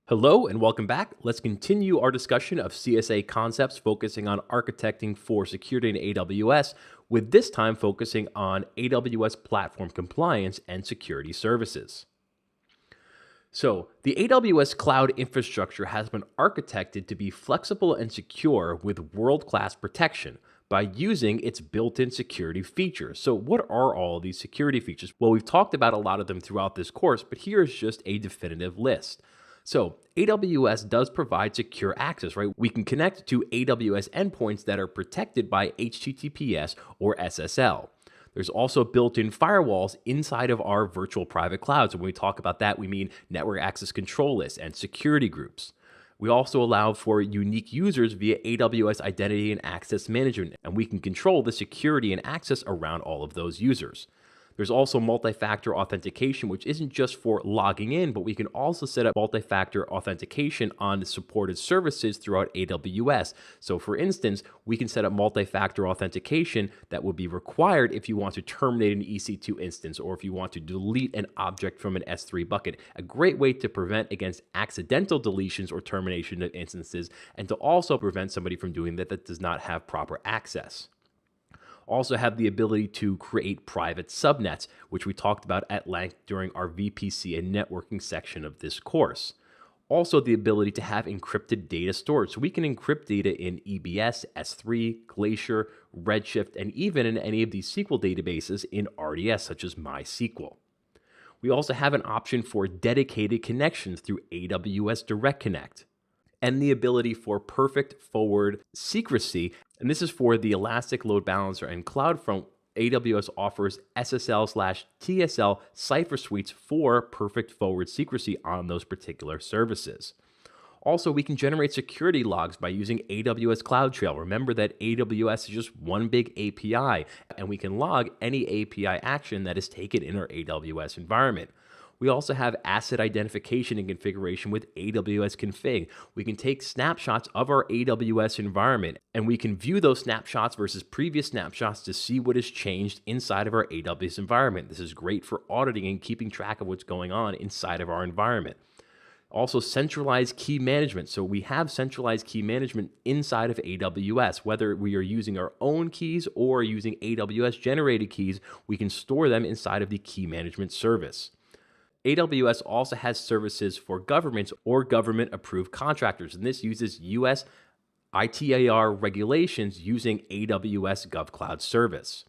Hello and welcome back. Let's continue our discussion of CSA concepts focusing on architecting for security in AWS, with this time focusing on AWS platform compliance and security services. So, the AWS cloud infrastructure has been architected to be flexible and secure with world-class protection by using its built-in security features. So, what are all these security features? Well, we've talked about a lot of them throughout this course, but here's just a definitive list. So, AWS does provide secure access, right? We can connect to AWS endpoints that are protected by HTTPS or SSL. There's also built-in firewalls inside of our virtual private clouds. And when we talk about that, we mean network access control lists and security groups. We also allow for unique users via AWS Identity and Access Management, and we can control the security and access around all of those users. There's also multi-factor authentication, which isn't just for logging in, but we can also set up multi-factor authentication on supported services throughout AWS. So for instance, we can set up multi-factor authentication that would be required if you want to terminate an EC2 instance or if you want to delete an object from an S3 bucket. A great way to prevent against accidental deletions or termination of instances, and to also prevent somebody from doing that does not have proper access. Also have the ability to create private subnets, which we talked about at length during our VPC and networking section of this course. Also the ability to have encrypted data storage. So we can encrypt data in EBS, S3, Glacier, Redshift, and even in any of these SQL databases in RDS, such as MySQL. We also have an option for dedicated connections through AWS Direct Connect, and the ability for perfect forward secrecy. And this is for the Elastic Load Balancer and CloudFront. AWS offers SSL/TSL cipher suites for perfect forward secrecy on those particular services. Also, we can generate security logs by using AWS CloudTrail. Remember that AWS is just one big API, and we can log any API action that is taken in our AWS environment. We also have asset identification and configuration with AWS Config. We can take snapshots of our AWS environment, and we can view those snapshots versus previous snapshots to see what has changed inside of our AWS environment. This is great for auditing and keeping track of what's going on inside of our environment. Also, centralized key management. So we have centralized key management inside of AWS. Whether we are using our own keys or using AWS generated keys, we can store them inside of the key management service. AWS also has services for governments or government-approved contractors, and this uses US ITAR regulations using AWS GovCloud Service.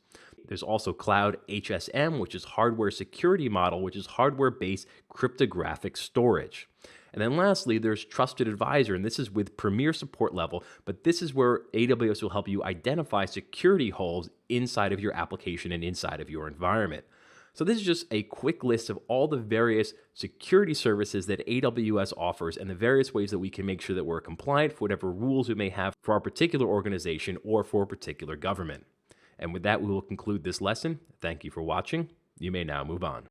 There's also Cloud HSM, which is hardware security model, which is hardware-based cryptographic storage. And then lastly, there's Trusted Advisor, and this is with Premier support level, but this is where AWS will help you identify security holes inside of your application and inside of your environment. So this is just a quick list of all the various security services that AWS offers and the various ways that we can make sure that we're compliant for whatever rules we may have for our particular organization or for a particular government. And with that, we will conclude this lesson. Thank you for watching. You may now move on.